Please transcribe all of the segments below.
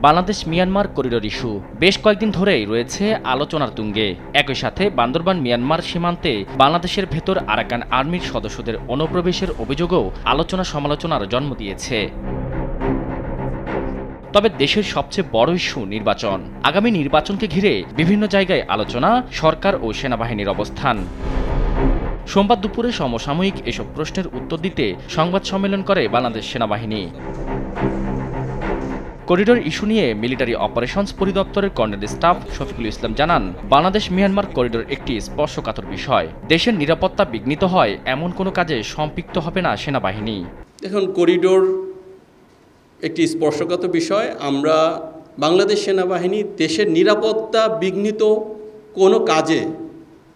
Bangladesh Myanmar corridor issue বেশ কয়েকদিন ধরেই রয়েছে আলোচনার তুঙ্গে। একই সাথে বান্দরবান মিয়ানমার সীমান্তে বাংলাদেশের ভেতর আরাকান আর্মির সদস্যদের অনুপ্রবেশের অভিযোগও আলোচনা সমালোচনার জন্ম দিয়েছে। তবে দেশের সবচেয়ে বড় ইস্যু নির্বাচন। আগামী নির্বাচনকে ঘিরে বিভিন্ন জায়গায় আলোচনা, সরকার ও সেনাবাহিনীর অবস্থান। সোমবার দুপুরে সমসাময়িক এসব প্রশ্নের উত্তর দিতে সংবাদ সম্মেলন করে বাংলাদেশ সেনাবাহিনী। করিডোর ইস্যু নিয়ে মিলিটারি অপারেশনস পরিদপ্তরের কর্নেল স্টাফ শফিকুল ইসলাম জানান, বাংলাদেশ মিয়ানমার করিডোর একটি স্পর্শকাতর বিষয়। দেশের নিরাপত্তা বিঘ্নিত হয় এমন কোনো কাজে সম্পৃক্ত হবে না সেনাবাহিনী। এখন করিডোর একটি স্পর্শকাতর বিষয়। আমরা বাংলাদেশ সেনাবাহিনী দেশের নিরাপত্তা বিঘ্নিত কোনো কাজে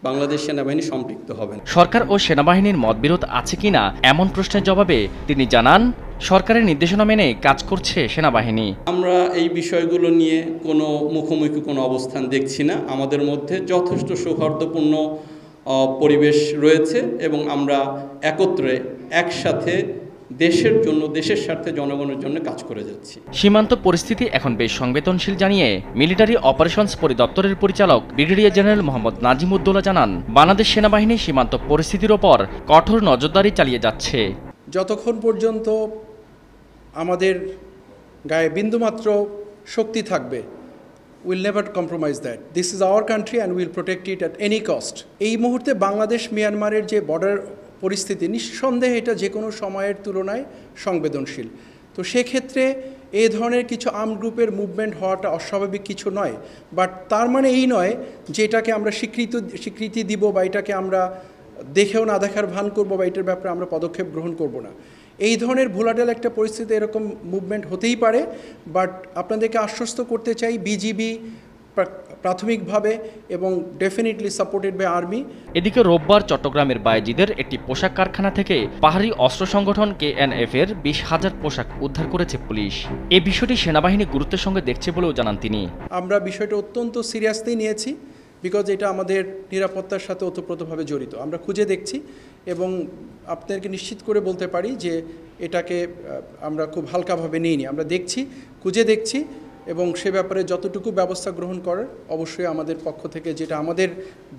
বাংলাদেশ সেনাবাহিনী সম্পৃক্ত হবেন। সরকার ও সেনাবাহিনীর মতবিরোধ আছে কিনা এমন প্রশ্নের জবাবে তিনি জানান, সরকারের নির্দেশনা মেনে কাজ করছে সেনাবাহিনী। আমরা এই বিষয়গুলো নিয়ে কোনো মুখোমুখি কোনো অবস্থান দেখছি না। আমাদের মধ্যে যথেষ্ট সৌহার্দ্যপূর্ণ পরিবেশ রয়েছে এবং আমরা একত্রে একসাথে দেশের জন্য, দেশের স্বার্থে, জনগণের জন্য কাজ করে যাচ্ছি। সীমান্ত পরিস্থিতি এখন বেশ সংবেদনশীল জানিয়ে মিলিটারি অপারেশনস পরিদপ্তরের পরিচালক ব্রিগেডিয়ার জেনারেল মোহাম্মদ নাজিমুদ্দৌলা জানান, বাংলাদেশ সেনাবাহিনী সীমান্ত পরিস্থিতির ওপর কঠোর নজরদারি চালিয়ে যাচ্ছে। যতক্ষণ পর্যন্ত আমাদের গায়ে বিন্দুমাত্র শক্তি থাকবে, will never compromise that. This is our country and will protect it at any cost. এই মুহূর্তে বাংলাদেশ মিয়ানমারের যে বর্ডার পরিস্থিতি, নিঃসন্দেহে এটা যে কোনো সময়ের তুলনায় সংবেদনশীল। তো সেক্ষেত্রে এই ধরনের কিছু আর্মড গ্রুপের মুভমেন্ট হওয়াটা অস্বাভাবিক কিছু নয়, বাট তার মানে এই নয় যে এটাকে আমরা স্বীকৃতি দিব বা এটাকে আমরা দেখেও না দেখার ভান করবো বা এটার ব্যাপারে আমরা পদক্ষেপ গ্রহণ করব না। এই ধরনের ভোলাটাইল একটা পরিস্থিতি, এরকম মুভমেন্ট হতেই পারে, বাট আপনাদেরকে আশ্বস্ত করতে চাই বিজিবি প্রাথমিকভাবে এবং ডেফিনেটলি সাপোর্টেড বাই আর্মি। এদিকে রোববার চট্টগ্রামের বায়েজিদের একটি পোশাক কারখানা থেকে পাহাড়ি অস্ত্র সংগঠন KNF এর 20,000 পোশাক উদ্ধার করেছে পুলিশ। এই বিষয়টি সেনাবাহিনী গুরুত্বের সঙ্গে দেখছে বলেও জানান তিনি। আমরা বিষয়টা অত্যন্ত সিরিয়াসলি নিয়েছি, বিকজ এটা আমাদের নিরাপত্তার সাথে ওতপ্রোতভাবে জড়িত। আমরা খুঁজে দেখছি এবং আপনাদেরকে নিশ্চিত করে বলতে পারি যে এটাকে আমরা খুব হালকাভাবে নিইনি। আমরা দেখছি, খুঁজে দেখছি এবং সে ব্যাপারে যতটুকু ব্যবস্থা গ্রহণ করার অবশ্যই আমাদের পক্ষ থেকে, যেটা আমাদের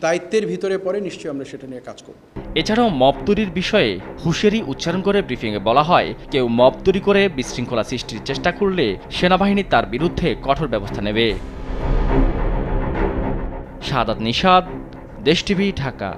দায়িত্বের ভিতরে পড়ে, নিশ্চয়ই আমরা সেটা নিয়ে কাজ করব। এছাড়াও মব তৈরির বিষয়ে হুঁশিয়ারি উচ্চারণ করে ব্রিফিংয়ে বলা হয়, কেউ মব তৈরি করে বিশৃঙ্খলা সৃষ্টির চেষ্টা করলে সেনাবাহিনী তার বিরুদ্ধে কঠোর ব্যবস্থা নেবে। শাহাদাত নিশাদ, দেশ টিভি, ঢাকা।